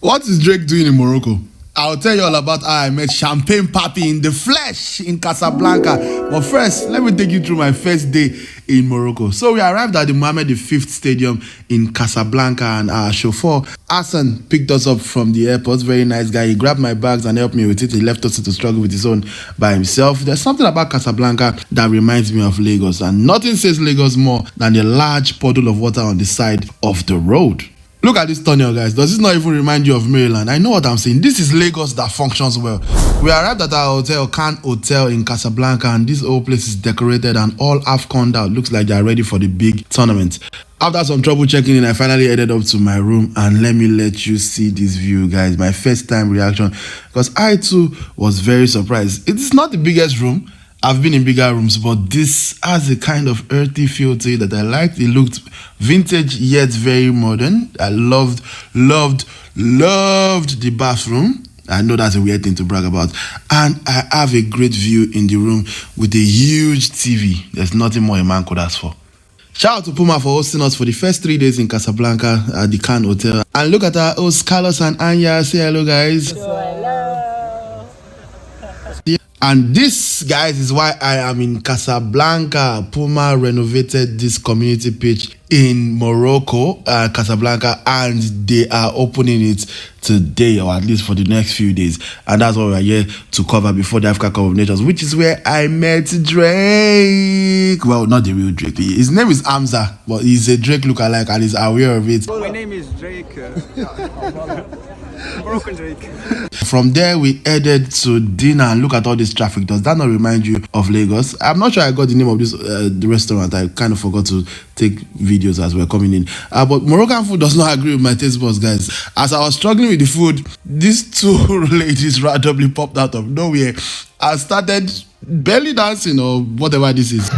What is Drake doing in Morocco? I'll tell you all about how I met Champagne Papi in the flesh in Casablanca. But first, let me take you through my first day in Morocco. So we arrived at the Mohammed V Stadium in Casablanca, and our chauffeur, Hassan, picked us up from the airport. Very nice guy. He grabbed my bags and helped me with it. He left us to struggle with his own by himself. There's something about Casablanca that reminds me of Lagos, and nothing says Lagos more than the large puddle of water on the side of the road. Look at this tunnel, guys. Does this not even remind you of Maryland? I know what I'm saying. This is Lagos that functions well. We arrived at our hotel, Khan Hotel in Casablanca, and this whole place is decorated and all AFCON out. Looks like they're ready for the big tournament. After some trouble checking in, I finally headed up to my room, and let me let you see this view, guys. My first time reaction, because I too was very surprised. It is not the biggest room. I've been in bigger rooms, but this has a kind of earthy feel to it that I liked. It looked vintage yet very modern. I loved the bathroom. I know that's a weird thing to brag about. And I have a great view in the room with a huge TV. There's nothing more a man could ask for. Shout out to Puma for hosting us for the first 3 days in Casablanca at the Khan Hotel. And look at our hosts, Carlos and Anya. Say hello, guys. And this, guys, is why I am in Casablanca. Puma renovated this community pitch in Morocco, Casablanca, and they are opening it today, or at least for the next few days. And that's what we're here to cover before the Africa Cup of Nations, which is where I met Drake. Well, not the real Drake. His name is Hamza, but he's a Drake lookalike and he's aware of it. My name is Drake. Broken Drake. From there, we headed to dinner, and look at all this traffic. Does that not remind you of Lagos? I'm not sure I got the name of this the restaurant. I kind of forgot to take videos as we're coming in. But Moroccan food does not agree with my taste buds, guys. As I was struggling with the food, these two ladies randomly popped out of nowhere and started belly dancing or whatever this is.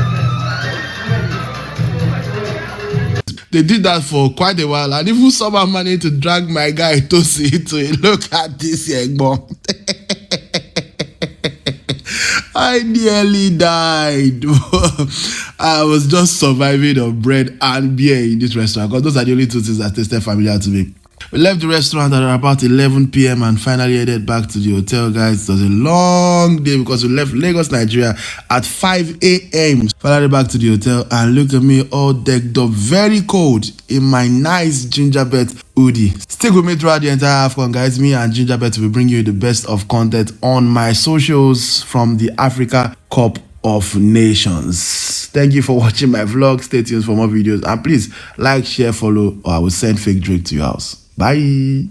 They did that for quite a while, and even someone managed to drag my guy Tosi to a look at this Egbon. I nearly died. I was just surviving on bread and beer in this restaurant, because those are the only two things that tasted familiar to me. We left the restaurant at about 11 p.m. and finally headed back to the hotel, guys. It was a long day because we left Lagos, Nigeria at 5 a.m. Finally back to the hotel, and look at me all decked up, very cold, in my nice gingerbread hoodie. Stick with me throughout the entire AFCON, guys. Me and Gingerbread will bring you the best of content on my socials from the Africa Cup of Nations. Thank you for watching my vlog. Stay tuned for more videos, and please like, share, follow, or I will send fake Drake to your house. Bye.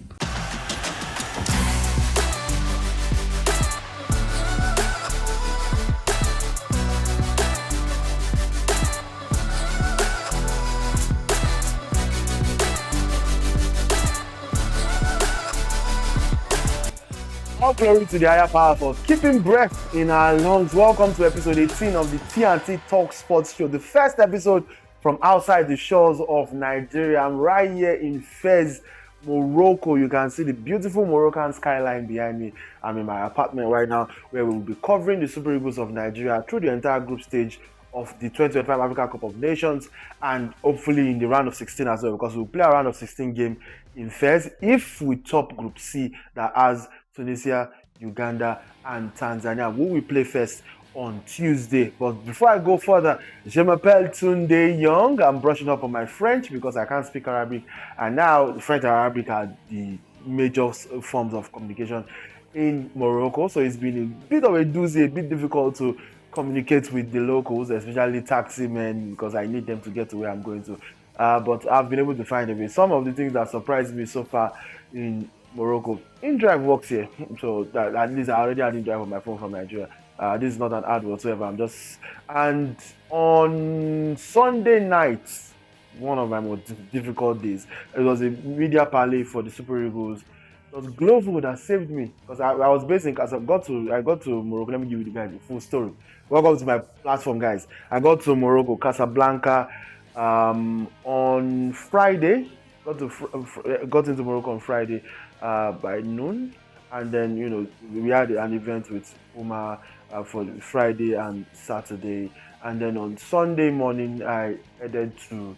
All glory to the higher power for keeping breath in our lungs. Welcome to episode 18 of the T&T Talk Sports Show, the first episode from outside the shores of Nigeria. I'm right here in Fez, Morocco. You can see the beautiful Moroccan skyline behind me. I'm in my apartment right now, where we will be covering the Super Eagles of Nigeria through the entire group stage of the 2025 Africa Cup of Nations, and hopefully in the round of 16 as well, because we'll play a round of 16 game in Fez if we top Group C that has Tunisia, Uganda, and Tanzania, who we play first on Tuesday. But before I go further, je m'appelle Tunde Young. I'm brushing up on my French because I can't speak Arabic, and now French and Arabic are the major forms of communication in Morocco. So it's been a bit of a doozy, a bit difficult to communicate with the locals, especially taxi men, because I need them to get to where I'm going to. But I've been able to find a way. Some of the things that surprised me so far in Morocco, InDrive works here, so that at least I already had InDrive on my phone from Nigeria. This is not an ad whatsoever. And on Sunday night, one of my most difficult days, it was a media parley for the Super Eagles. It was Glovo that saved me, because I was based in Casablanca. I got to Morocco. Let me give you the guys the full story. Welcome to my platform, guys. I got to Morocco, Casablanca, on Friday. Got into Morocco on Friday by noon, and then we had an event with Puma for Friday and Saturday, and then on Sunday morning I headed to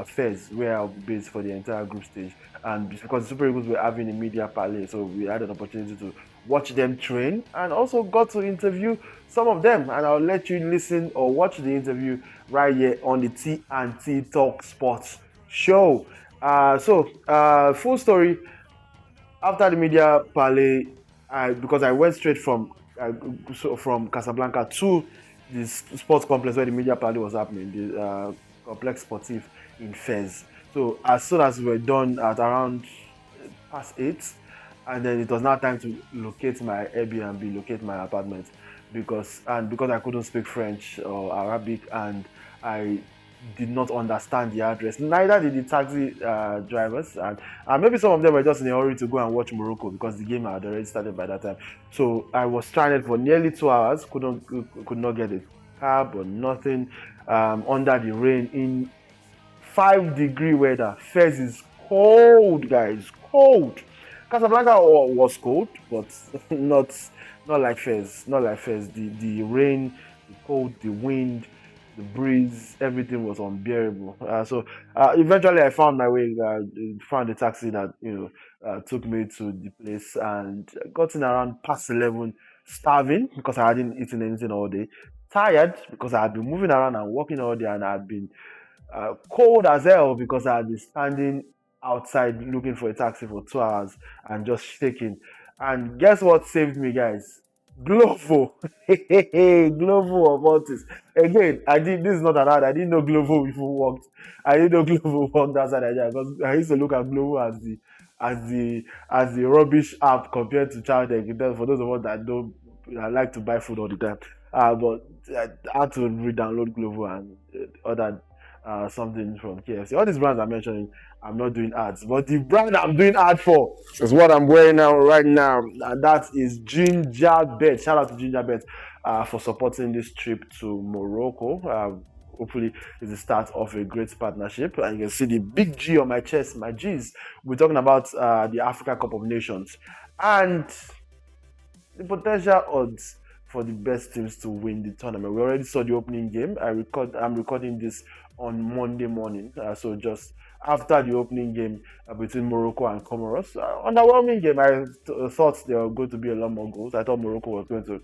Fez, where I'll be based for the entire group stage. And because the Super Eagles were having a media parley, so we had an opportunity to watch them train and also got to interview some of them. And I'll let you listen or watch the interview right here on the T&T Talk Sports Show. Full story. After the media parley, because I went straight from Casablanca to the sports complex where the media parley was happening, the complex sportif in Fez. So as soon as we were done at around past 8, and then it was now time to locate my Airbnb, locate my apartment, because I couldn't speak French or Arabic, and I did not understand the address. Neither did the taxi drivers, and maybe some of them were just in a hurry to go and watch Morocco because the game had already started by that time. So I was stranded for nearly 2 hours. Could not get a cab or nothing. Under the rain in 5-degree weather. Fez is cold, guys. Cold. Casablanca was cold, but not like Fez. Not like Fez. The rain, the cold, the wind, the breeze, everything was unbearable. Eventually I found my way, found a taxi that took me to the place, and got in around past 11, starving because I hadn't eaten anything all day, tired because I had been moving around and walking all day, and I had been cold as hell because I had been standing outside looking for a taxi for 2 hours and just shaking. And guess what saved me, guys? Glovo. Glovo of all this. Again, this is not an ad. I didn't know Glovo before worked. I didn't know Glovo worked outside Nigeria because I used to look at Glovo as the rubbish app compared to Child Egg. For those of us that don't like to buy food all the time. But I had to re-download Glovo and order something from KFC. All these brands I'm mentioning, I'm not doing ads, but the brand I'm doing ad for is what I'm wearing right now, and that is Gingerbet. Shout out to Gingerbet for supporting this trip to Morocco. Hopefully, it's the start of a great partnership. And you can see the big G on my chest, my G's. We're talking about the Africa Cup of Nations and the potential odds for the best teams to win the tournament. We already saw the opening game. I'm recording this on Monday morning, so just after the opening game between Morocco and Comoros. Underwhelming game. I thought there were going to be a lot more goals. I thought Morocco was going to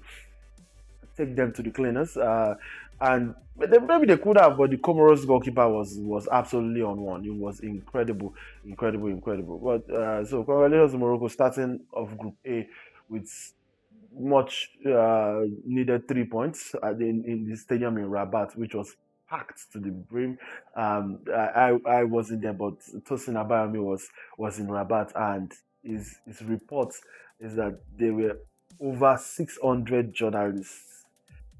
take them to the cleaners, and maybe they could have, but the Comoros goalkeeper was absolutely on one. It was incredible. But so congratulations to Morocco, starting off Group A with much needed 3 points in the stadium in Rabat, which was packed to the brim. I wasn't there, but Tosin Abayomi was in Rabat, and his report is that there were over 600 journalists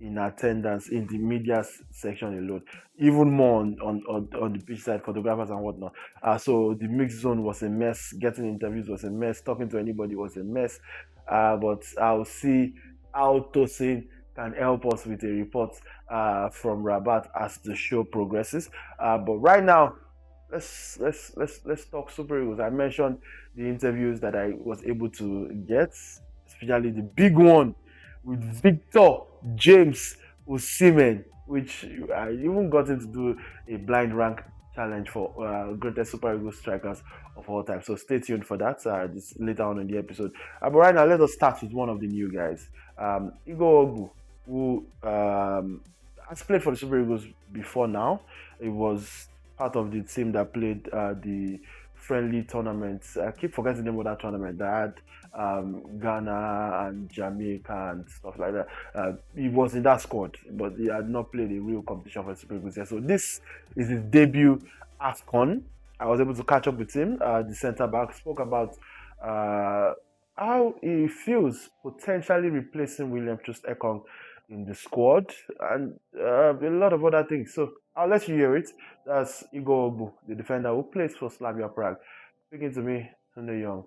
in attendance in the media section alone, even more on the pitch side, photographers and whatnot. So the mixed zone was a mess. Getting interviews was a mess. Talking to anybody was a mess. But I'll see how Tosin can help us with a report from Rabat as the show progresses. But right now, let's talk Super Eagles. I mentioned the interviews that I was able to get, especially the big one with Victor Osimhen, which I even got him to do a blind rank challenge for greatest Super Eagles strikers of all time. So stay tuned for that this later on in the episode. But right now, let us start with one of the new guys, Igoh Ogbu, who has played for the Super Eagles before now. He was part of the team that played the friendly tournaments. I keep forgetting the name of that tournament that had Ghana and Jamaica and stuff like that. He was in that squad, but he had not played a real competition for the Super Eagles yet. So this is his debut AFCON. I was able to catch up with him. The centre back spoke about how he feels potentially replacing William Troost-Ekong in the squad, and a lot of other things. So I'll let you hear it. That's Igoh Ogbu, the defender who plays for Slavia Prague, speaking to me, Tunde Young,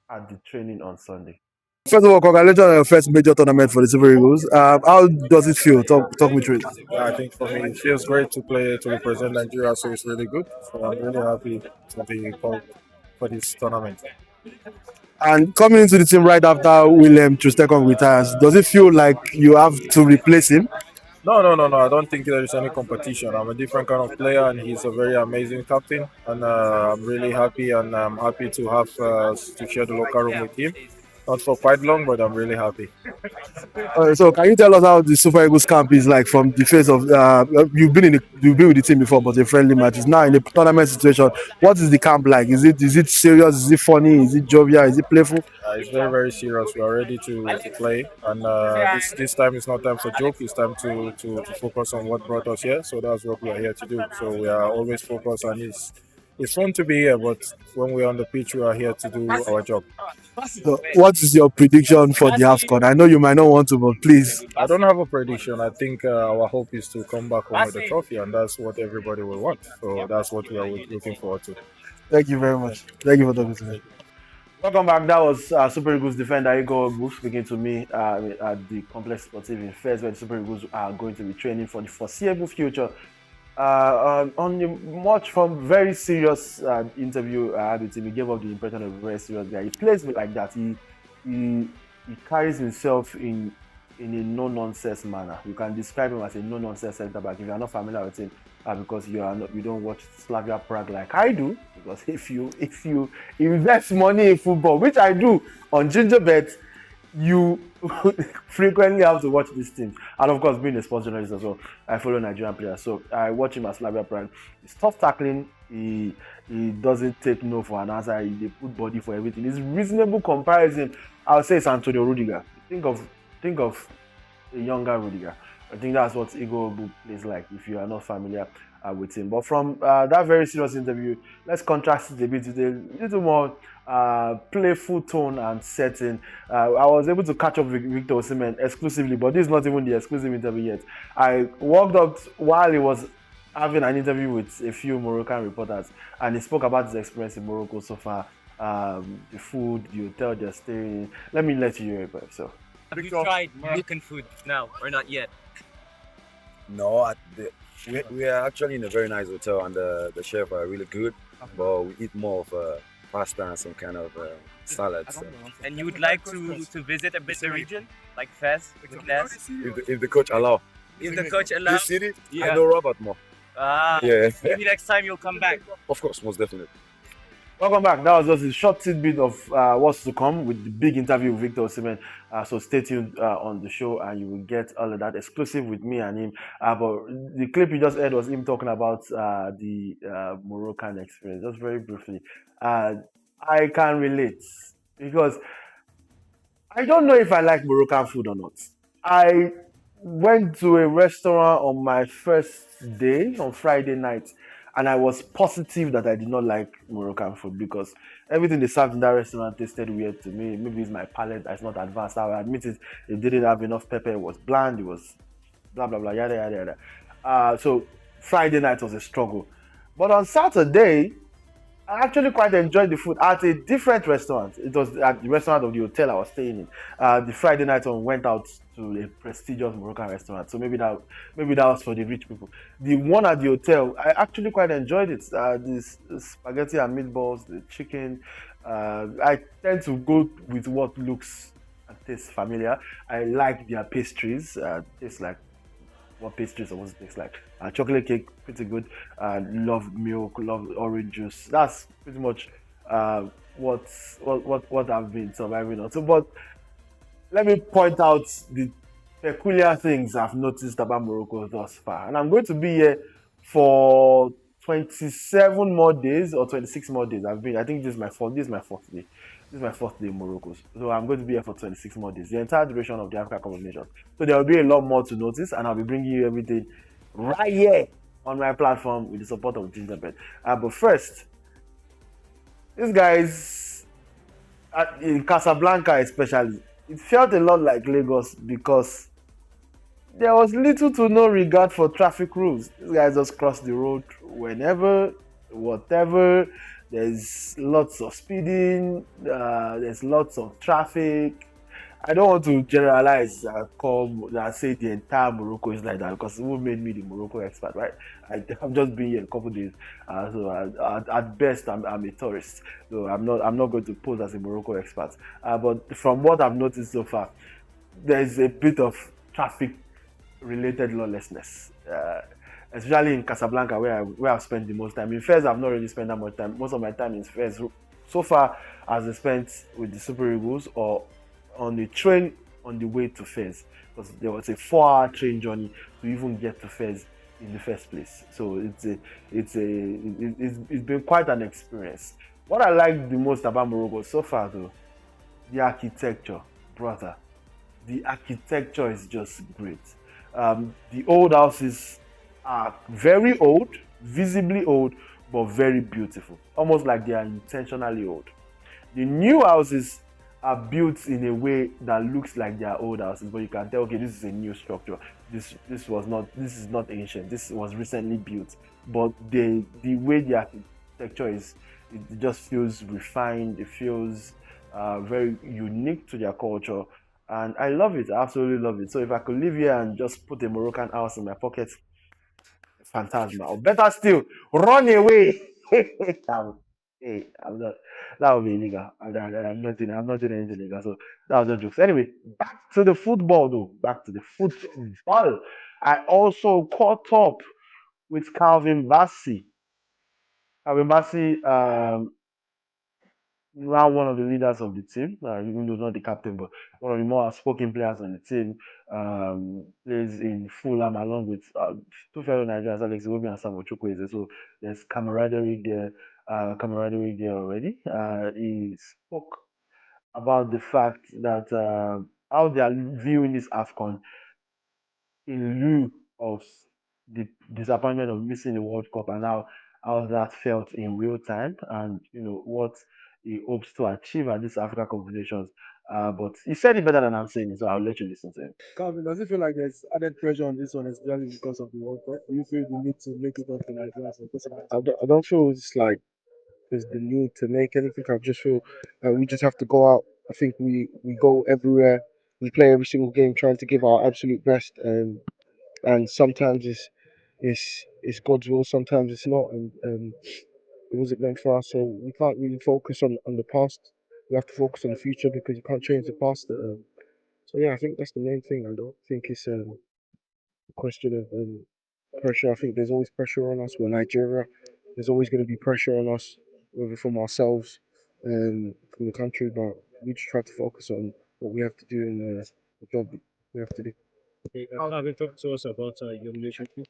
at the training on Sunday. First of all, congratulations on your first major tournament for the Super Eagles. How does it feel? Talk me through it. I think for me, it feels great to represent Nigeria, so it's really good. So I'm really happy to be called for this tournament. And coming into the team right after William Troost-Ekong retires, does it feel like you have to replace him? No. I don't think there is any competition. I'm a different kind of player, and he's a very amazing captain. And I'm really happy, and I'm happy to have to share the locker room with him. Not for quite long, but I'm really happy. So can you tell us how the Super Eagles camp is like from the phase of you've been with the team before, but in friendly matches now in a tournament situation? What is the camp like? Is it serious? Is it funny? Is it jovial? Is it playful? It's very, very serious. We are ready to play, and this time is not time for joke. It's time to focus on what brought us here. So that's what we are here to do. So we are always focused, and it's fun to be here. But when we're on the pitch, we are here to do our job. So what is your prediction for the AFCON? I know you might not want to, but please. I don't have a prediction. I think our hope is to come back home with the trophy, and that's what everybody will want. So that's what we are looking forward to. Thank you very much. Thank you for talking to me. Welcome back. That was Super Eagles defender Igoh Ogbu speaking to me at the Complex Sportive in Fez, where the Super Eagles are going to be training for the foreseeable future. On the much from very serious interview I had with him, he gave up the impression of a very serious guy. He plays like that. He carries himself in a no-nonsense manner. You can describe him as a no-nonsense centre back if you are not familiar with him, because you don't watch Slavia Prague like I do. Because if you invest money in football, which I do on Gingerbet, you frequently have to watch these teams. And of course, being a sports journalist as well, I follow Nigerian players, so I watch him at Slavia Prague. He's tough tackling. He doesn't take no for an answer. He put body for everything. It's reasonable comparison. I'll say it's Antonio Rudiger. Think of a younger Rudiger. I think that's what Igoh Ogbu plays like if you are not familiar with him. But from that very serious interview, let's contrast it a bit with a little more playful tone and setting. I was able to catch up with Victor Osimhen exclusively, but this is not even the exclusive interview yet. I walked up while he was having an interview with a few Moroccan reporters, and he spoke about his experience in Morocco so far, the food, the hotel they're staying in. Let me let you hear it by yourself. Have you tried Moroccan food now or not yet? No, we are actually in a very nice hotel, and the chef are really good, but we eat more of pasta and some kind of salads. So. And you would like to visit a bit the region, like Fez, with Les? If the coach allow. If the coach allows? This city, Yeah. I know Robert more. Yeah. Maybe next time you'll come back. Of course, most definitely. Welcome back. That was just a short tidbit of what's to come with the big interview with Victor Osimhen. So stay tuned on the show, and you will get all of that exclusive with me and him. But the clip you just heard was him talking about the Moroccan experience. Just very briefly, I can relate because I don't know if I like Moroccan food or not. I went to a restaurant on my first day on Friday night, and I was positive that I did not like Moroccan food because everything they served in that restaurant tasted weird to me. Maybe it's my palate that's not advanced. I will admit it. It didn't have enough pepper. It was bland. It was blah, blah, blah, yada, yada, yada. So Friday night was a struggle. But on Saturday, I actually quite enjoyed the food at a different restaurant. It was at the restaurant of the hotel I was staying in. The Friday night one went out to a prestigious Moroccan restaurant. So maybe that was for the rich people. The one at the hotel, I actually quite enjoyed it. This spaghetti and meatballs, the chicken. I tend to go with what looks and tastes familiar. I like their pastries. Tastes like what pastry is supposed to taste like. Chocolate cake, pretty good. Love milk, love orange juice. That's pretty much what I've been surviving on. So, but let me point out the peculiar things I've noticed about Morocco thus far. And I'm going to be here for 27 more days or 26 more days. I think this is my fourth day. This is my fourth day in Morocco. So I'm going to be here for 26 more days, the entire duration of the Africa Cup of Nations. So there will be a lot more to notice, and I'll be bringing you everything right here on my platform with the support of Gingerbet. But first, these guys in Casablanca especially, it felt a lot like Lagos because there was little to no regard for traffic rules. These guys just cross the road whenever, whatever. There's lots of speeding. There's lots of traffic. I don't want to generalize say the entire Morocco is like that because who made me the Morocco expert, right? I'm just been here a couple of days, so at best I'm a tourist. So I'm not going to pose as a Morocco expert. But from what I've noticed so far, there's a bit of traffic related lawlessness, especially in Casablanca, where I've spent the most time. In Fez, I've not really spent that much time. Most of my time in Fez so far has been spent with the Super Eagles or on the train on the way to Fez, because there was a 4-hour train journey to even get to Fez in the first place. So it's been quite an experience. What I like the most about Morocco so far, though, the architecture, brother. The architecture is just great. The old houses are very old, visibly old, but very beautiful. Almost like they are intentionally old. The new houses are built in a way that looks like they are old houses, but you can tell, okay, this is a new structure. This is not ancient. This was recently built. But the way the architecture is, it just feels refined. It feels very unique to their culture. And I love it. I absolutely love it. So if I could live here and just put a Moroccan house in my pocket, phantasma. Or better still, run away. I'm not. That would be illegal. I'm not doing anything illegal. So that was just jokes. Anyway, back to the football though. Back to the football. I also caught up with Calvin Bassey. Calvin Bassey, now one of the leaders of the team, even though not the captain, but one of the more outspoken players on the team, plays in Fulham along with two fellow Nigerians, Alex Iwobi and Sam Ochukwueze. So there's camaraderie there already. He spoke about the fact that how they are viewing this AFCON in lieu of the disappointment of missing the World Cup, and how that felt in real time, and what he hopes to achieve at these Africa competitions. But he said it better than I'm saying it, so I'll let you listen to him. Calvin, does it feel like there's added pressure on this one, especially because of the World Cup? Do you feel the need to make it up to Nigeria? I don't feel it's like there's the need to make anything. I just feel we just have to go out. I think we go everywhere. We play every single game trying to give our absolute best, and sometimes it's God's will, sometimes it's not, and it wasn't meant for us. So we can't really focus on the past. We have to focus on the future because you can't change the past. So yeah, I think that's the main thing. I don't think it's a question of pressure. I think there's always pressure on us. We're Nigeria. There's always going to be pressure on us, whether from ourselves and from the country. But we just try to focus on what we have to do and the job we have to do. Calvin, talk to us about your relationship.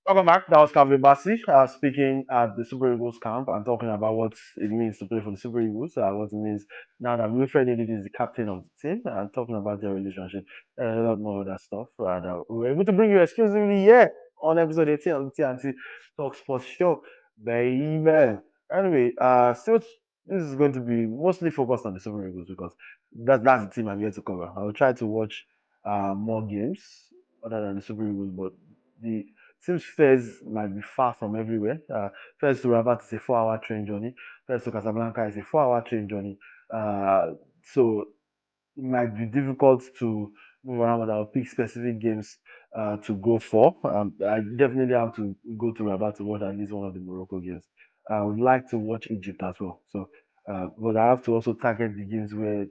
Welcome back. That was Calvin Bassey speaking at the Super Eagles camp and talking about what it means to play for the Super Eagles, what it means now that Wilfred Ndidi is the captain of the team, and talking about their relationship and a lot more of that stuff. And we were able to bring you exclusively here on episode 18 of the T&T Talk Sports Show, baby. Anyway, still, this is going to be mostly focused on the Super Eagles because that's the team I'm here to cover. I will try to watch more games other than the Super Eagles, but the seems Fez might be far from everywhere. Fez to Rabat is a 4-hour train journey. Fez to Casablanca is a 4-hour train journey. So it might be difficult to move around, but I'll pick specific games to go for. I definitely have to go to Rabat to watch at least one of the Morocco games. I would like to watch Egypt as well. So, but I have to also target the games where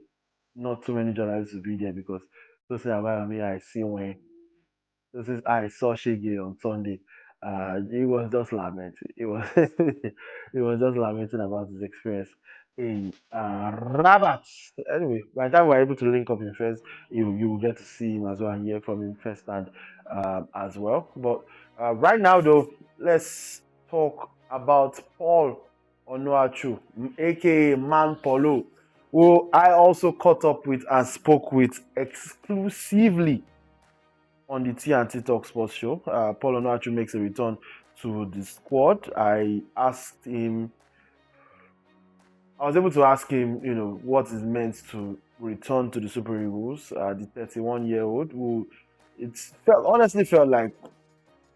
not too many journalists will be there because those things I see when this is I saw Shige on Sunday. He was just lamenting. He was he was just lamenting about his experience in Rabat. Anyway, by the time we're able to link up in first, you will get to see him as well and hear from him firsthand as well. But right now though, let's talk about Paul Onuachu, aka Man Polo, who I also caught up with and spoke with exclusively on the T&T Talk Sports Show. Paul Onuachu makes a return to the squad. I was able to ask him, what is meant to return to the Super Eagles. The 31-year-old who honestly felt like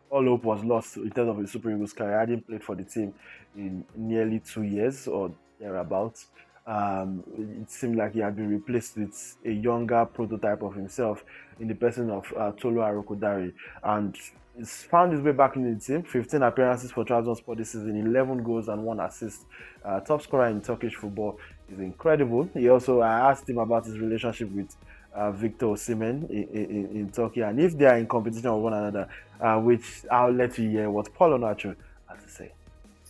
all hope was lost in terms of the Super Eagles career. I hadn't played for the team in nearly 2 years or thereabouts. It seemed like he had been replaced with a younger prototype of himself in the person of Tolu Arokodare, and he's found his way back in the team. 15 appearances for Trabzonspor this season, 11 goals and 1 assist. Top scorer in Turkish football is incredible. I asked him about his relationship with Victor Osimhen in Turkey, and if they are in competition with one another, which I'll let you hear what Paul Onuachu has to say.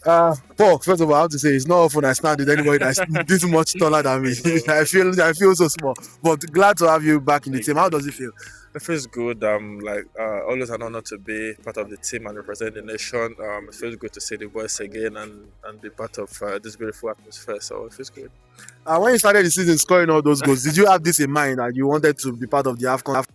Paul, first of all, I have to say it's not often I stand with anybody that's this much taller than me. I feel so small. But glad to have you back in the team. How does it feel? It feels good. Always an honor to be part of the team and represent the nation. It feels good to see the boys again and be part of this beautiful atmosphere. So it feels good. When you started the season scoring all those goals, did you have this in mind that you wanted to be part of the AFCON,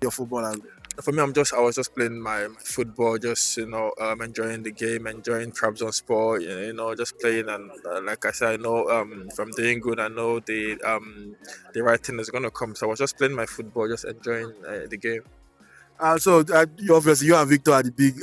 your football? And for me, I was just playing my football, just enjoying the game, enjoying Trabzonspor, just playing. And like I said, I know if I'm doing good, I know the right thing is gonna come. So I was just playing my football, just enjoying the game. Obviously, you and Victor are the big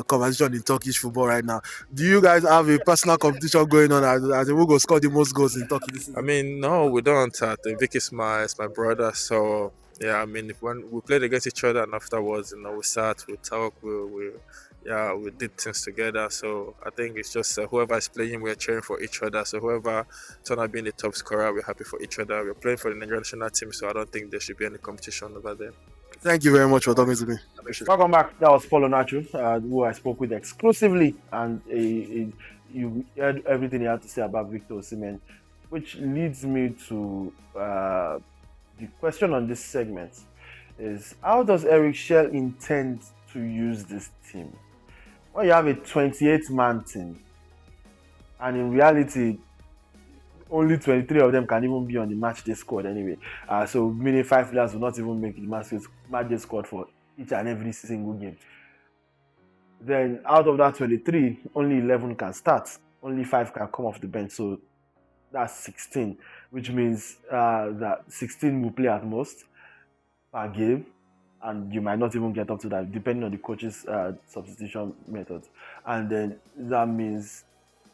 competition in Turkish football right now. Do you guys have a personal competition going on as who will score the most goals in Turkey this season? I mean, no, we don't. I think Vic is my brother, so yeah. I mean, when we played against each other and afterwards, we sat, we talked, we did things together. So I think it's just whoever is playing, we're cheering for each other. So whoever turned out being the top scorer, we're happy for each other. We're playing for the Nigerian national team, so I don't think there should be any competition over there. Thank you very much for talking to me. Welcome back. That was Paul Onuachu, who I spoke with exclusively, and you heard everything he had to say about Victor Osimhen, which leads me to the question on this segment is, how does Eric Chelle intend to use this team? Well, you have a 28-man team, and in reality, only 23 of them can even be on the match day squad anyway. So meaning 5 players will not even make the match day squad for each and every single game. Then out of that 23, only 11 can start. Only 5 can come off the bench. So that's 16, which means that 16 will play at most per game. And you might not even get up to that, depending on the coach's substitution methods. And then that means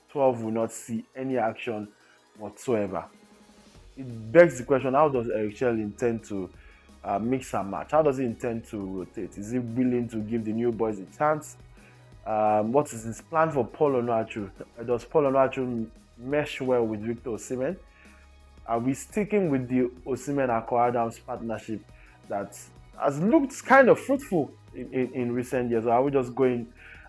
12 will not see any action whatsoever. It begs the question, how does Eric Chelle intend to mix and match? How does he intend to rotate? Is he willing to give the new boys a chance? What is his plan for Paul Onuachu? Does Paul Onuachu mesh well with Victor Osimhen? Are we sticking with the Osimhen-Akol Adams partnership that has looked kind of fruitful in recent years? Or are we just going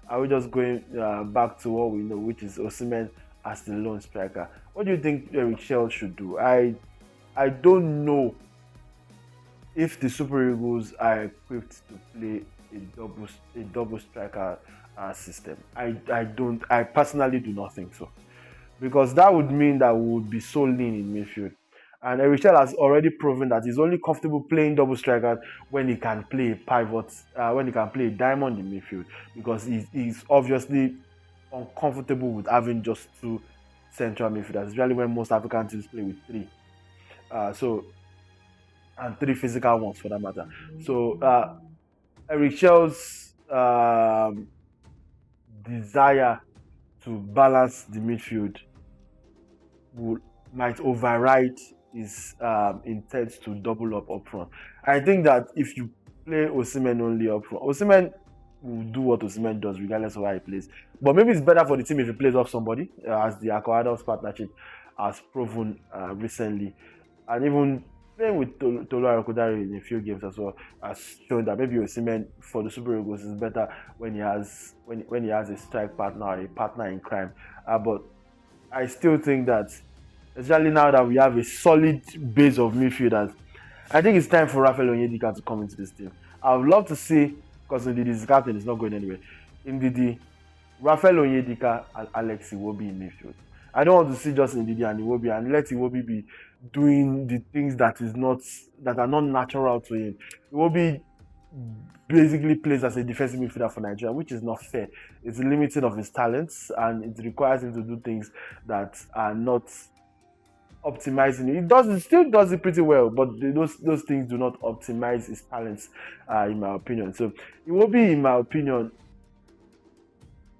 back to what we know, which is Osimhen as the lone striker? What do you think Eric Chelle should do? I don't know if the Super Eagles are equipped to play a double striker system. I personally do not think so, because that would mean that we would be so lean in midfield. And Eric Chelle has already proven that he's only comfortable playing double striker when he can play pivot, when he can play a diamond in midfield, because he's obviously uncomfortable with having just 2 central midfielders, especially when most African teams play with 3. And 3 physical ones for that matter. So Eric Chelle's desire to balance the midfield might override his intent to double up front. I think that if you play Osimhen only up front, Osimhen will do what Osimhen does regardless of how he plays. But maybe it's better for the team if he plays off somebody, as the Akol Adams partnership has proven recently. And even playing with Tolu Arokodare in a few games as well has shown that maybe Osimhen for the Super Eagles is better when he has a strike partner or a partner in crime. But I still think that, especially now that we have a solid base of midfielders, I think it's time for Raphael Onyedika to come into this team. I would love to see, because Ndidi's captain is not going anywhere, Ndidi, Raphael Onyedika and Alex Iwobi in midfield. I don't want to see just Ndidi and Iwobi and let Iwobi be doing the things that are not natural to him. Iwobi basically plays as a defensive midfielder for Nigeria, which is not fair. It's limiting of his talents, and it requires him to do things that are not optimizing. He still does it pretty well, but those things do not optimize his talents, in my opinion. So Iwobi, in my opinion,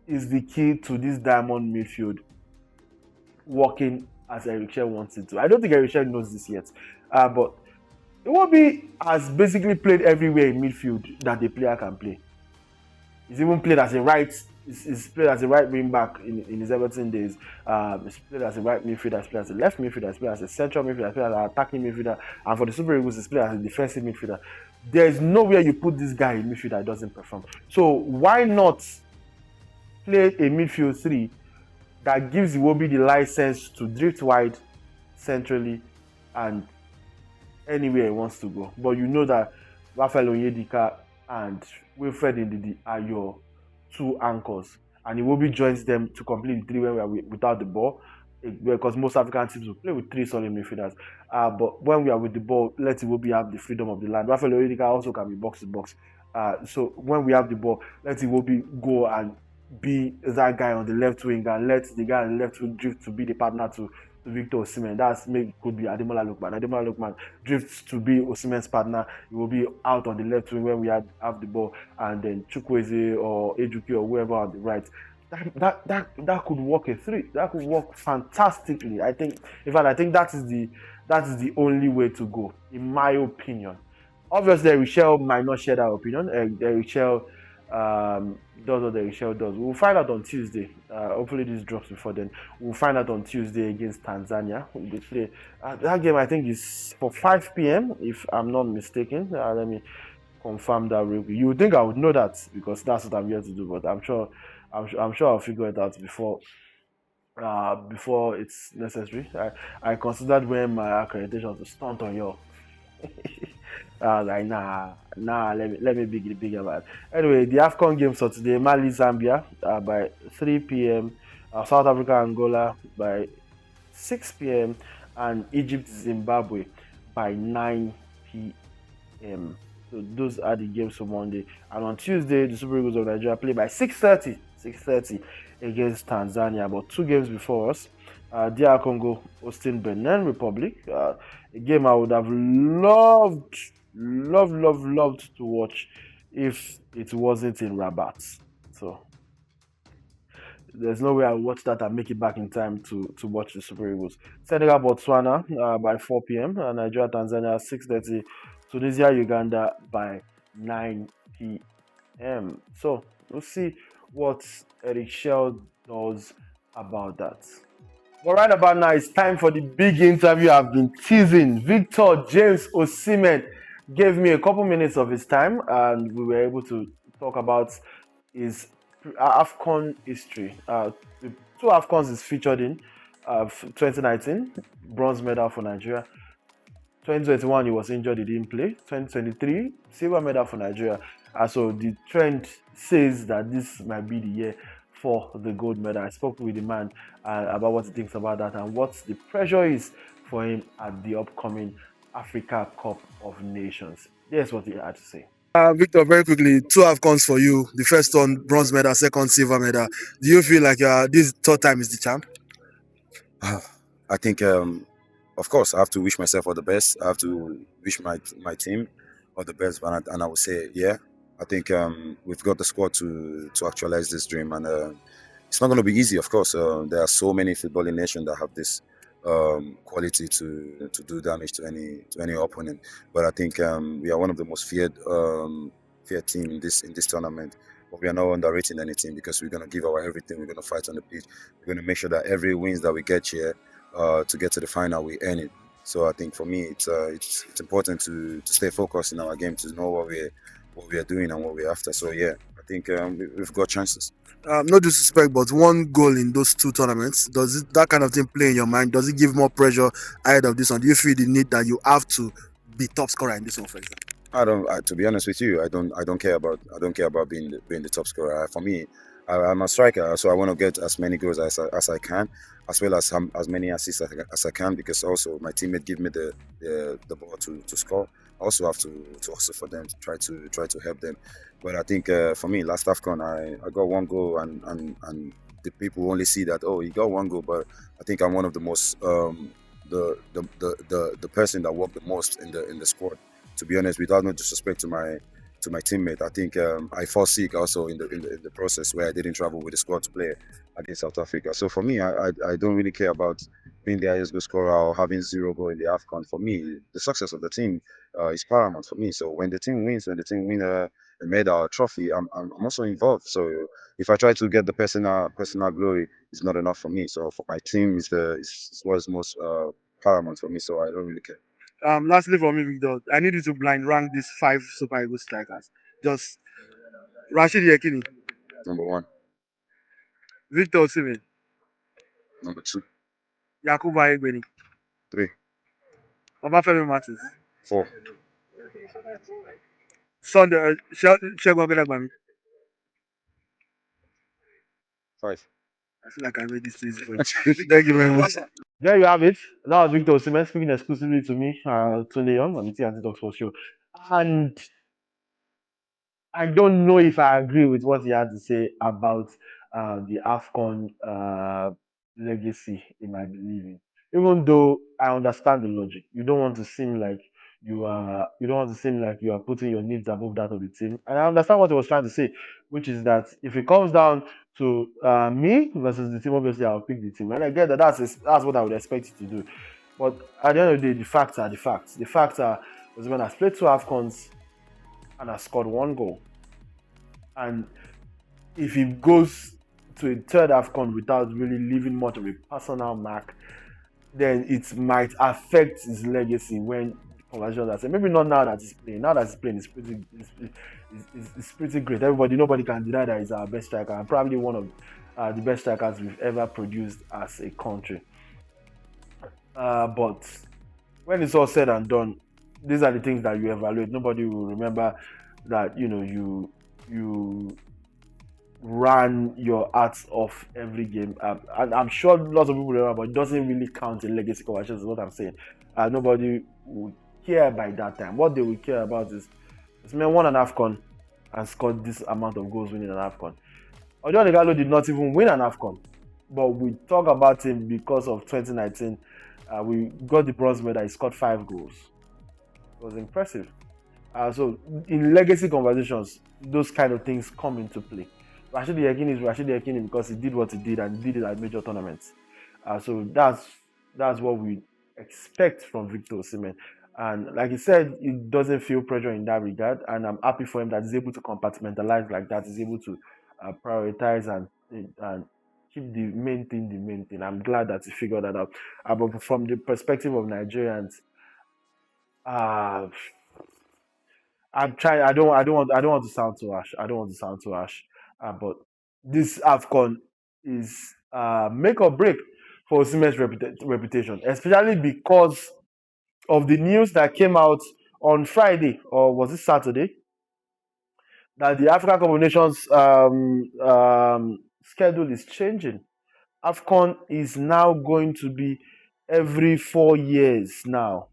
is the key to this diamond midfield working as Eric Chelle wants it to. I don't think Eric Chelle knows this yet, but Iwobi has basically played everywhere in midfield that the player can play. He's even played as a right He's played as a right wing back in his Everton days. He's played as a right midfielder, he's played as a left midfielder, he's played as a central midfielder, he's played as an attacking midfielder, and for the Super Eagles, he's played as a defensive midfielder. There's nowhere you put this guy in midfield that doesn't perform. So why not play a midfield three that gives Iwobi the license to drift wide centrally and anywhere he wants to go? But you know that Rafael Onyedika and Wilfred Ndidi are your two anchors, and Iwobi joins them to complete the three when we are without the ball, because most African teams will play with three solid midfielders. But when we are with the ball, let Iwobi have the freedom of the land. Rafael Onyedika also can be box to box. So when we have the ball, let Iwobi go and be that guy on the left wing, and let the guy on the left wing drift to be the partner to Victor Osimhen. Could be Ademola Lookman. Ademola Lookman drifts to be Osimhen's partner. He will be out on the left wing when we have the ball, and then Chukwueze or Ejuki or whoever on the right. That could work a three. That could work fantastically. I think that is the only way to go, in my opinion. Obviously, Eric Chelle might not share that opinion. Eric Chelle does what Eric Chelle does. We'll find out on Tuesday. Hopefully this drops before then. We'll find out on Tuesday against Tanzania. They play. That game, I think, is for 5 p.m. if I'm not mistaken. Let me confirm that real quick. You would think I would know that because that's what I'm here to do, but I'm sure I'll figure it out before it's necessary. I considered wearing my accreditation to stunt on you. I was like, nah, let me be big about it. Anyway, the AFCON games for today: Mali, Zambia by 3 p.m., South Africa, Angola by 6 p.m., and Egypt, Zimbabwe by 9 p.m. So those are the games for Monday. And on Tuesday, the Super Eagles of Nigeria play by 6:30 against Tanzania. But 2 games before us, DR Congo hosting Benin Republic. A game I would have loved to watch if it wasn't in Rabat. So there's no way I'll watch that and make it back in time to watch the Super Eagles. Senegal, Botswana by 4 p.m. Nigeria, Tanzania 6:30. Tunisia, Uganda by 9 p.m. So we'll see what Eric Chelle does about that. But right about now, it's time for the big interview I've been teasing. Victor James Osimhen gave me a couple minutes of his time, and we were able to talk about his AFCON history. The 2 AFCONs is featured in 2019, bronze medal for Nigeria. 2021, he was injured, he didn't play. 2023, silver medal for Nigeria. So the trend says that this might be the year for the gold medal. I spoke with the man about what he thinks about that and what the pressure is for him at the upcoming Africa Cup of Nations. Here's what he had to say. Victor, very quickly, 2 AFCONs for you. The first one, bronze medal, second, silver medal. Do you feel like this third time is the champ? I think, of course, I have to wish myself all the best. I have to wish my team all the best. And I would say, yeah, I think we've got the squad to actualize this dream. And it's not going to be easy, of course. There are so many footballing nations that have this quality to do damage to any opponent. But I think we are one of the most feared team in this tournament. But we are not underrating any team because we're going to give our everything. We're going to fight on the pitch. We're going to make sure that every wins that we get here to get to the final, we earn it. So I think for me, it's important to stay focused in our game, to know what we are doing and what we're after. So yeah, I think we've got chances. No disrespect, but 1 goal in those 2 tournaments, does that kind of thing play in your mind? Does it give more pressure ahead of this one? Do you feel the need that you have to be top scorer in this one, for example? To be honest with you, I don't care about being the top scorer. For me, I'm a striker, so I want to get as many goals as I can, as well as many assists as I can, because also my teammate give me the ball to score. I also have to hustle for them, to try to help them. But I think for me, last AFCON, I got 1 goal, and the people only see that, oh, he got 1 goal, but I think I'm one of the most the person that worked the most in the squad. To be honest, without no disrespect to my to my teammate. I think I fall sick also in the process where I didn't travel with the squad to play against South Africa. So for me, I don't really care about being the highest goal scorer or having 0 goal in the AFCON. For me, the success of the team is paramount for me. So when the team wins, a medal or trophy, I'm also involved. So if I try to get the personal glory, it's not enough for me. So for my team, is what's most paramount for me. So I don't really care. Lastly for me, Victor, I need you to blind rank these 5 Super Eagles strikers. Just Rashid Yekini, Number 1. Victor Osimhen, Number 2. Yakubu Aigbeni, 3. Obafemi Martins, 4. Sunday Segun Ogbedagbami. 5. I feel like I made this easy for you. Thank you very much. There you have it. That was Victor Osimhen speaking exclusively to me, Tunde Young, on the T&T Talk Sports Show. And I don't know if I agree with what he had to say about the AFCON legacy he might be leaving. Even though I understand the logic, you don't want to seem like you are putting your needs above that of the team. And I understand what he was trying to say, which is that if it comes down to me versus the team, obviously I'll pick the team. And I get that that's what I would expect you to do. But at the end of the day, the facts are the facts. The facts are Osimhen has played 2 AFCONs and has scored 1 goal. And if he goes to a 3rd AFCON without really leaving much of a personal mark, then it might affect his legacy when conversations are said. Maybe not now that he's playing. Now that he's playing, it's pretty great. Nobody can deny that he's our best striker and probably one of the best strikers we've ever produced as a country. But when it's all said and done, these are the things that you evaluate. Nobody will remember that you ran your ass off every game. And I'm sure lots of people remember, but it doesn't really count in legacy conversations, is what I'm saying. Nobody would care by that time. What they would care about is Osimhen won an AFCON and scored this amount of goals winning an AFCON. Odion Ighalo did not even win an AFCON, but we talk about him because of 2019. We got the bronze medal. He scored 5 goals. It was impressive. So in legacy conversations, those kind of things come into play. Rashid Yekini is Rashid Yekini because he did what he did and did it at major tournaments. So that's what we expect from Victor Osimhen. And like he said, he doesn't feel pressure in that regard. And I'm happy for him that he's able to compartmentalize like that. He's able to prioritize and keep the main thing. I'm glad that he figured that out. But from the perspective of Nigerians, I'm trying. I don't want to sound too harsh. But this AFCON is make or break for Osimhen's reputation, especially because of the news that came out on Friday, or was it Saturday, that the African Cup of Nations schedule is changing. AFCON is now going to be every 4 years now.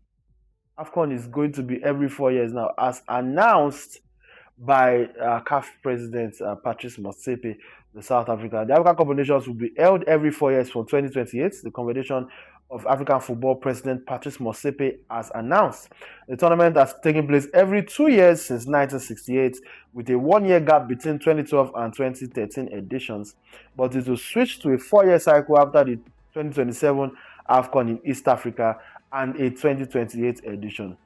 AFCON is going to be every 4 years now, as announced by CAF President Patrice Motsepe, the South Africa. The African Cup of Nations will be held every 4 years from 2028. The Confederation of African Football President Patrice Motsepe has announced. The tournament has taken place every 2 years since 1968, with a 1 year gap between 2012 and 2013 editions. But it will switch to a 4 year cycle after the 2027 AFCON in East Africa and a 2028 edition.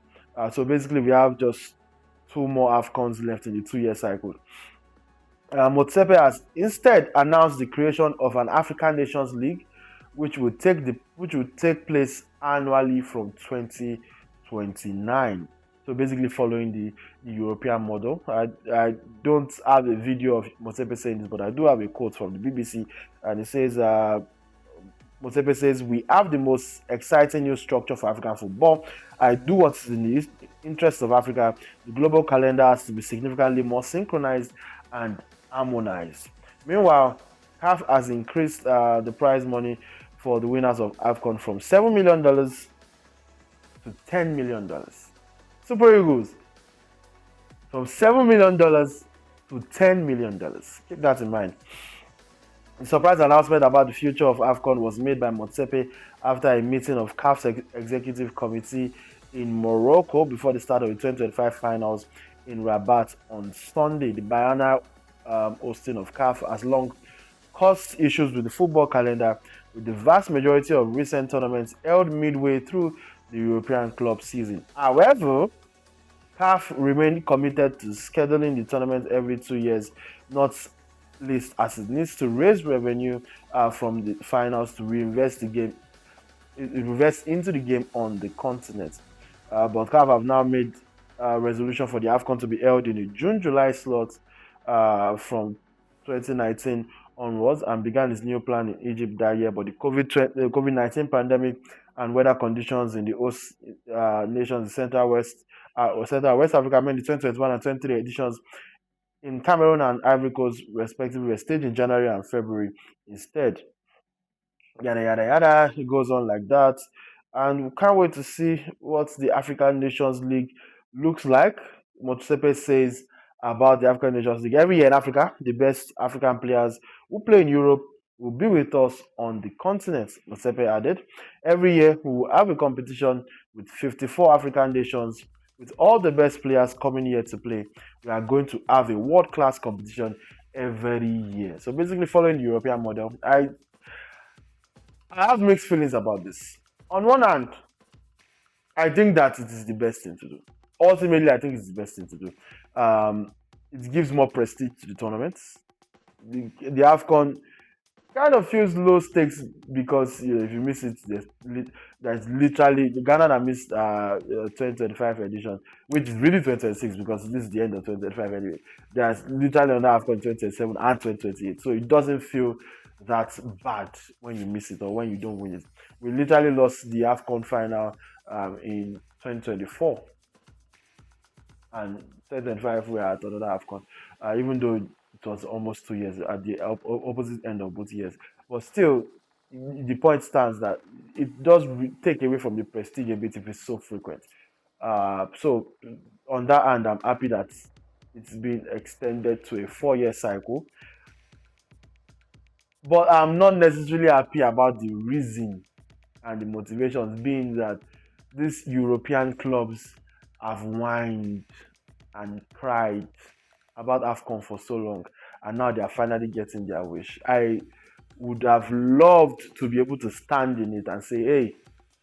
So basically, we have just 2 more AFCONs left in the 2 year cycle. Motsepe has instead announced the creation of an African Nations League, which will take place annually from 2029. So basically, following the European model. I don't have a video of Motsepe saying this, but I do have a quote from the BBC, and it says, Motsepe says, "We have the most exciting new structure for African football. I do what's in the interest of Africa. The global calendar has to be significantly more synchronized and harmonized." Meanwhile, CAF has increased the prize money for the winners of AFCON from $7 million to $10 million. Super Eagles, from $7 million to $10 million. Keep that in mind. The surprise announcement about the future of AFCON was made by Motsepe after a meeting of CAF's executive committee in Morocco before the start of the 2025 finals in Rabat on Sunday. The biennial hosting of CAF has long caused issues with the football calendar, with the vast majority of recent tournaments held midway through the European club season. However, CAF remained committed to scheduling the tournament every 2 years, not least as it needs to raise revenue from the finals to reinvest into the game on the continent. But CAF have now made a resolution for the AFCON to be held in the June-July slot from 2019 onwards, and began its new plan in Egypt that year. But the COVID-19 pandemic and weather conditions in the host nations, Central West Africa, meant the 2021 and 2023 editions in Cameroon and Ivory Coast, respectively, were staged in January and February instead. Yada yada yada. It goes on like that, and we can't wait to see what the African Nations League looks like. Motsepe says about the African Nations League: every year in Africa, the best African players who play in Europe will be with us on the continent. Motsepe added, every year we will have a competition with 54 African nations, with all the best players coming here to play. We are going to have a world-class competition every year. So basically following the European model. I have mixed feelings about this. On one hand, I think that it is the best thing to do. Ultimately, I think it's the best thing to do. It gives more prestige to the tournaments. The AFCON kind of feels low stakes because if you miss it, there's literally Ghana that missed 2025 edition, which is really 2026 because this is the end of 2025 anyway. There's literally another AFCON 2027 and 2028, so it doesn't feel that bad when you miss it or when you don't win it. We literally lost the AFCON final in 2024, and 2025 we are at another AFCON, even though it was almost 2 years at the opposite end of both years. But still, the point stands that it does take away from the prestige a bit if it's so frequent. So on that hand, I'm happy that it's been extended to a 4-year cycle. But I'm not necessarily happy about the reason and the motivations, being that these European clubs have whined and cried about AFCON for so long, and now they are finally getting their wish. I would have loved to be able to stand in it and say, hey,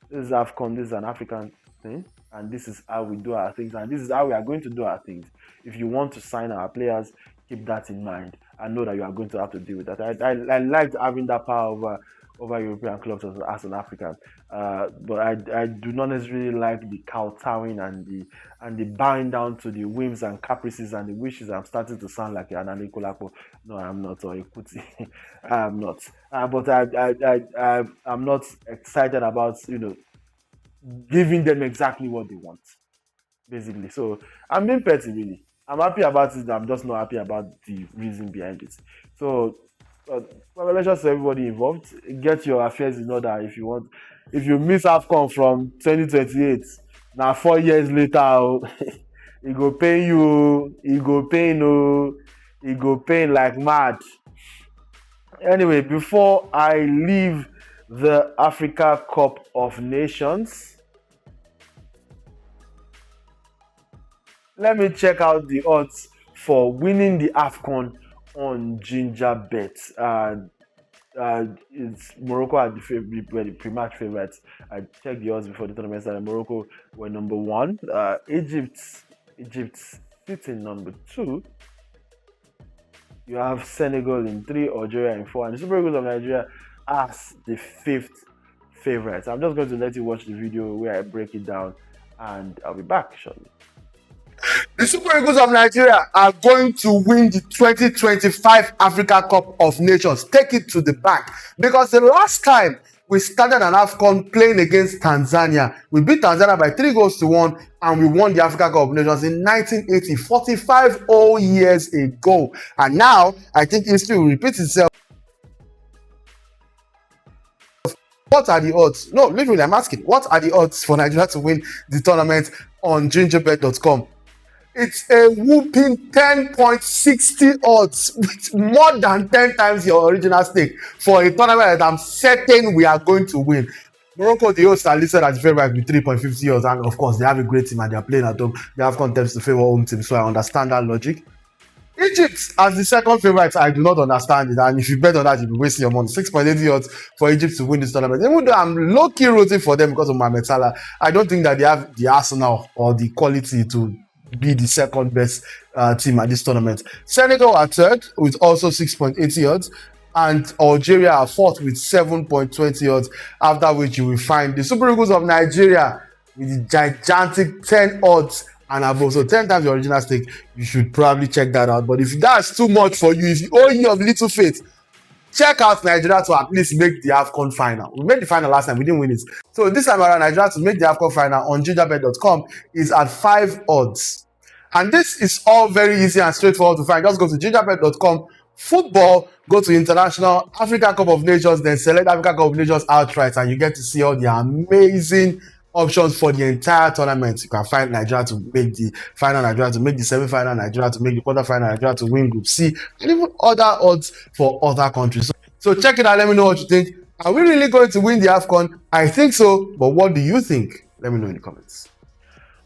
this is AFCON, this is an African thing, and this is how we do our things, and this is how we are going to do our things. If you want to sign our players, keep that in mind and know that you are going to have to deal with that. I liked having that power over European clubs as an African, but I do not necessarily like the kowtowing and the bowing down to the whims and caprices and the wishes. I'm starting to sound like an Anikulapo. No, I'm not, or a Kuti. I'm not. But I'm not excited about giving them exactly what they want, basically. So I'm being petty, really. I'm happy about it. I'm just not happy about the reason behind it. So, congratulations to everybody involved. Get your affairs in order if you want. If you miss AFCON from 2028, now 4 years later, it go pain you. It go pain like mad. Anyway, before I leave the Africa Cup of Nations, let me check out the odds for winning the AFCON on Ginger Bet. It's Morocco at the pre-match favorites. I checked the odds before the tournament started. Morocco were number 1. Egypt sitting number 2. You have Senegal in 3, Algeria in 4, and the Super Eagles of Nigeria as the 5th favorites. I'm just going to let you watch the video where I break it down, and I'll be back shortly. The Super Eagles of Nigeria are going to win the 2025 Africa Cup of Nations. Take it to the bank. Because the last time we started an AFCON playing against Tanzania, we beat Tanzania by 3-1, and we won the Africa Cup of Nations in 1980, 45 whole years ago. And now, I think history will repeat itself. What are the odds? No, literally, I'm asking, what are the odds for Nigeria to win the tournament on gingerbet.com? It's a whooping 10.60 odds, with more than 10 times your original stake for a tournament that I'm certain we are going to win. Morocco, the hosts, are listed as favorite with 3.50 odds, and of course, they have a great team and they are playing at home. They have contests to favor home team, so I understand that logic. Egypt as the second favorite, I do not understand it. And if you bet on that, you'll be wasting your money. 6.80 odds for Egypt to win this tournament. Even though I'm low-key rooting for them because of Mohamed Salah, I don't think that they have the arsenal or the quality to be the second best team at this tournament. Senegal are third with also 6.80 odds. And Algeria are fourth with 7.20 odds. After which you will find the Super Eagles of Nigeria with the gigantic 10 odds and above. So 10 times your original stake, you should probably check that out. But if that's too much for you, if you owe you of little faith, check out Nigeria to at least make the AFCON final. We made the final last time, we didn't win it. So this time around, Nigeria to make the AFCON final on gingerbet.com is at 5 odds. And this is all very easy and straightforward to find. Just go to gingerbet.com, football, go to International, Africa Cup of Nations, then select Africa Cup of Nations outright, and you get to see all the amazing options for the entire tournament. You can find Nigeria to make the final, Nigeria to make the semi-final, Nigeria to make the quarter-final, Nigeria to win Group C, and even other odds for other countries. So check it out. Let me know what you think. Are we really going to win the AFCON? I think so, but what do you think? Let me know in the comments.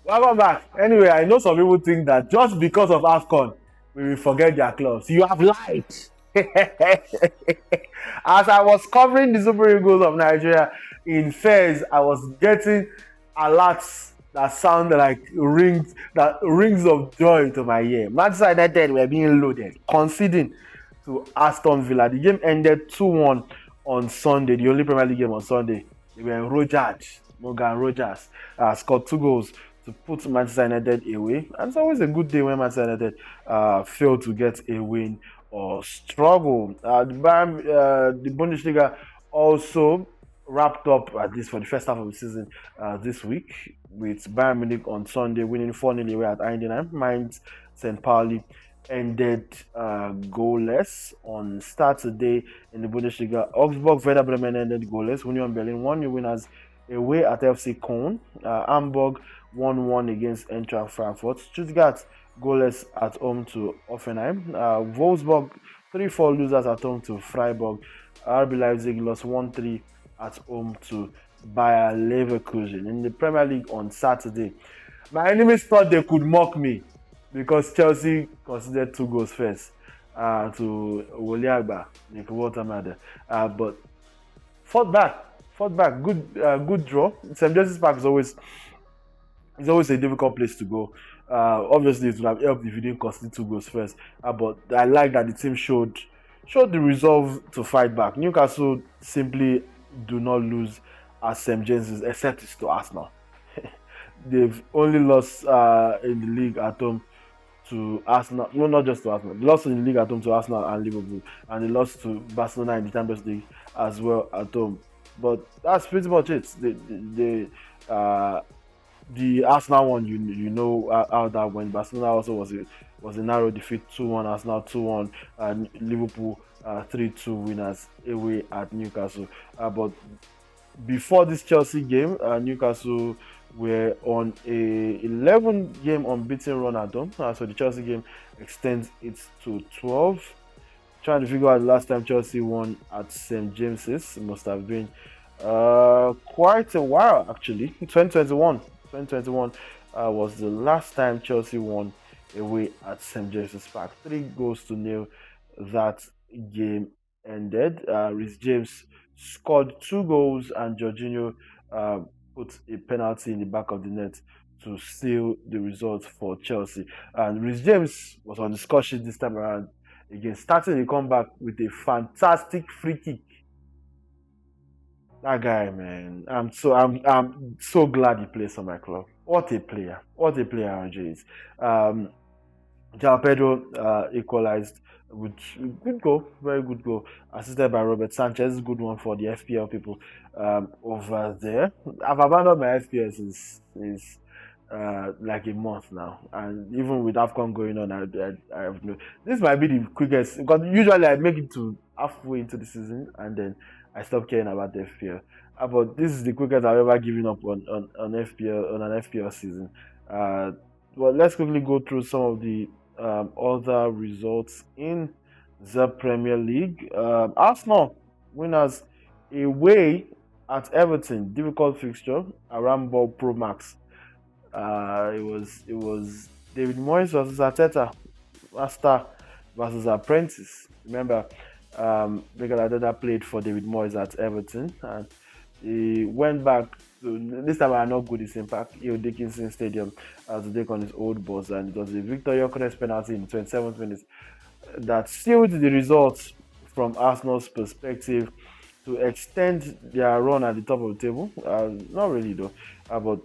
Welcome back. Anyway, I know some people think that just because of AFCON, we will forget their clubs. You have lied. As I was covering the Super Eagles of Nigeria in Fez, I was getting alerts that sound like rings of joy to my ear. Manchester United were being loaded, conceding to Aston Villa. The game ended 2-1 on Sunday, the only Premier League game on Sunday. They were Morgan Rogers scored 2 goals to put Manchester United away. And it's always a good day when Manchester United fail to get a win or struggle. The Bundesliga also wrapped up, at least for the first half of the season, this week, with Bayern Munich on Sunday winning 4-0 away at Eindhoven. Mainz St. Pauli ended goalless on Saturday in the Bundesliga. Augsburg Werder Bremen ended goalless. Union Berlin 1-0 winners away at FC Köln. Hamburg 1-1 against Eintracht Frankfurt. Stuttgart goalless at home to Hoffenheim. Wolfsburg 3-4 losers at home to Freiburg. RB Leipzig lost 1-3 at home to Bayer Leverkusen. In the Premier League on Saturday, my enemies thought they could mock me because Chelsea considered 2 goals first to Woliagba, Nick Watermader, but fought back. Good draw. St. James's Park is always a difficult place to go. Obviously, it would have helped if you didn't concede 2 goals first. But I like that the team showed the resolve to fight back. Newcastle simply do not lose at St. James's, except it's to Arsenal. They've only lost in the league at home to Arsenal. No, not just to Arsenal. They lost in the league at home to Arsenal and Liverpool, and they lost to Barcelona in the Champions League as well at home. But that's pretty much it. The Arsenal one, you know how that went. Barcelona also was a narrow defeat, 2-1. Arsenal 2-1, and Liverpool 3-2 winners away at Newcastle. But before this Chelsea game, Newcastle were on a 11-game unbeaten run at home. So the Chelsea game extends it to 12. Trying to figure out the last time Chelsea won at St. James's. It must have been quite a while, actually. 2021 was the last time Chelsea won away at St. James's Park. 3-0 that game ended. Reece James scored 2 goals and Jorginho put a penalty in the back of the net to seal the result for Chelsea. And Reece James was on the score sheet this time around again, starting the comeback with a fantastic free kick. That guy, man, I'm so glad he plays for my club. What a player RJ is. João Pedro equalized with good goal, very good goal, assisted by Robert Sanchez. Good one for the FPL people over there. I've abandoned my FPL since like a month now, and even with AFCON going on, I have no. This might be the quickest, because usually I make it to halfway into the season and then I stop caring about the FPL. But this is the quickest I've ever given up on FPL on an FPL season. Well, let's quickly go through some of the other results in the Premier League. Arsenal winners away at Everton. Difficult fixture. Arambo Pro Max. It was David Moyes versus Arteta. Master versus apprentice. Remember, Mikel Arteta played for David Moyes at Everton, and he went back to, this time I not good his impact, Iyo Dickinson Stadium to take on his old boss, and it was a Victor Young penalty in 27th minute that sealed the results from Arsenal's perspective to extend their run at the top of the table. Not really though, but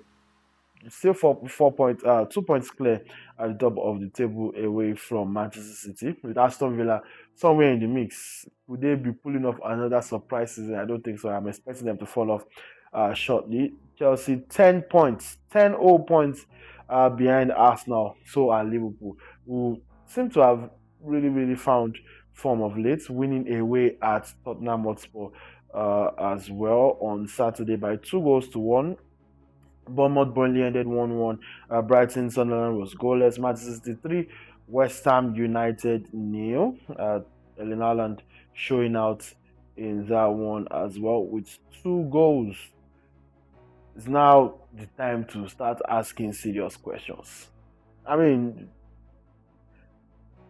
still 2 points clear at the top of the table away from Manchester City, with Aston Villa somewhere in the mix. Would they be pulling off another surprise season? I don't think so. I'm expecting them to fall off shortly. Chelsea 10 points, 10 points behind Arsenal. So are Liverpool, who seem to have really found form of late, winning away at Tottenham Hotspur as well on Saturday by 2-1. Bournemouth Burnley ended 1-1. Brighton Sunderland was goalless. Manchester City 3, West Ham United 0. Erling Haaland showing out in that one as well with 2 goals. It's now the time to start asking serious questions. I mean,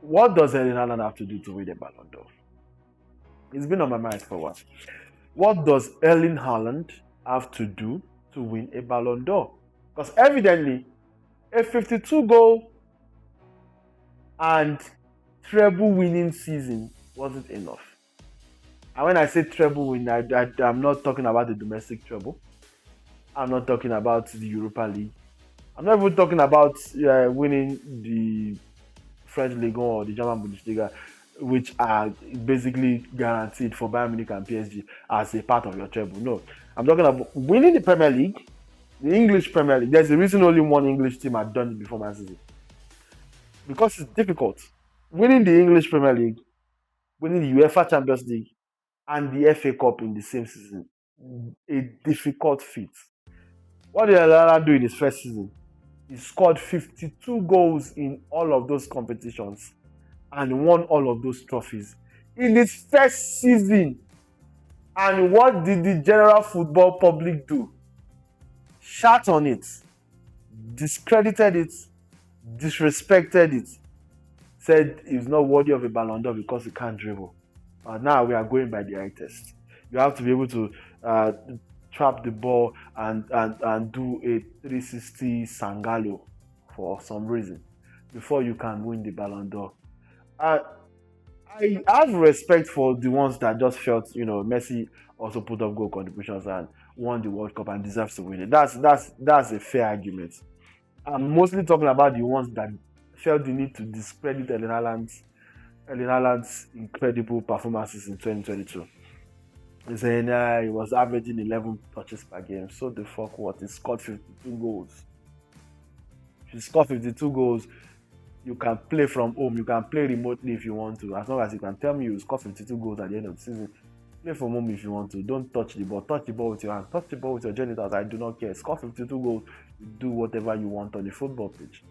what does Erling Haaland have to do to win the Ballon d'Or? It's been on my mind for a while. What does Erling Haaland have to do to win a Ballon d'Or? Because evidently, a 52-goal and treble winning season wasn't enough. And when I say treble win, I'm not talking about the domestic treble. I'm not talking about the Europa League. I'm not even talking about winning the French Ligue 1 or the German Bundesliga, which are basically guaranteed for Bayern Munich and PSG as a part of your treble. No, I'm talking about winning the Premier League, the English Premier League. There's a reason only one English team had done it before Man City. Because it's difficult. Winning the English Premier League, winning the UEFA Champions League, and the FA Cup in the same season. A difficult feat. What did Alala do in his first season? He scored 52 goals in all of those competitions and won all of those trophies in his first season. And what did the general football public do? Shat on it, discredited it, disrespected it, said he's not worthy of a Ballon d'Or because he can't dribble. And now we are going by the eye test. You have to be able to trap the ball and do a 360 Sangalo for some reason before you can win the Ballon d'Or. I have respect for the ones that just felt, Messi also put up goal contributions and won the World Cup and deserves to win it. That's a fair argument. I'm mostly talking about the ones that felt the need to discredit Erling Haaland's incredible performances in 2022. He's saying he was averaging 11 touches per game. So the fuck what? He scored 52 goals. If you score 52 goals, you can play from home. You can play remotely if you want to. As long as you can tell me you score 52 goals at the end of the season, play from home if you want to. Don't touch the ball. Touch the ball with your hand. Touch the ball with your genitals. I do not care. Score 52 goals. You do whatever you want on the football pitch.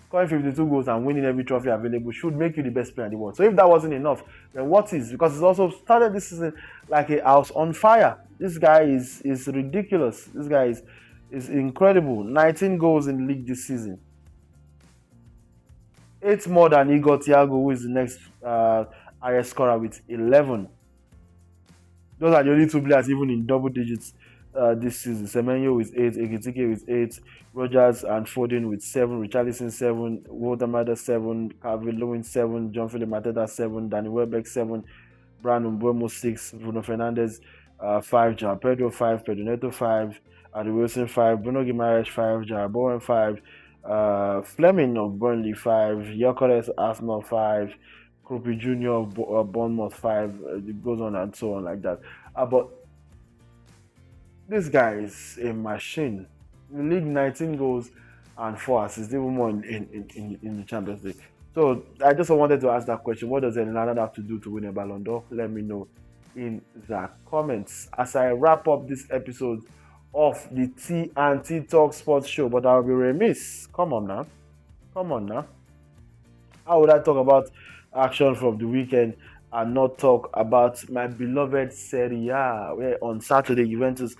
Scoring 52 goals and winning every trophy available should make you the best player in the world. So if that wasn't enough, then what is? Because it's also started this season like a house on fire. This guy is ridiculous. This guy is incredible. 19 goals in the league this season. 8 more than Igoh Thiago, who is the next highest scorer with 11. Those are the only 2 players even in double digits this season. Semenyo with 8, Ekitike with 8, Rogers and Foden with 7, Richarlison 7, Walter Maida 7, Calvin Lewin 7, John Philip Mateta 7, Danny Welbeck 7, Brandon Mbeumo 6, Bruno Fernandes 5, João Pedro 5, Pedro Neto 5, Adi Wilson 5, Bruno Guimaraes 5, Jarrod Bowen 5, Fleming of Burnley 5, Gyökeres Arsenal 5, Krupi Jr. of Bournemouth 5, it goes on and so on like that. But this guy is a machine. In the league, 19 goals and 4 assists, even more in the Champions League. So I just wanted to ask that question. What does Erling Haaland have to do to win a Ballon d'Or? Let me know in the comments as I wrap up this episode of the T&T Talk Sports Show. But I'll be remiss. Come on now. How would I talk about action from the weekend and not talk about my beloved Serie A, where on Saturday Juventus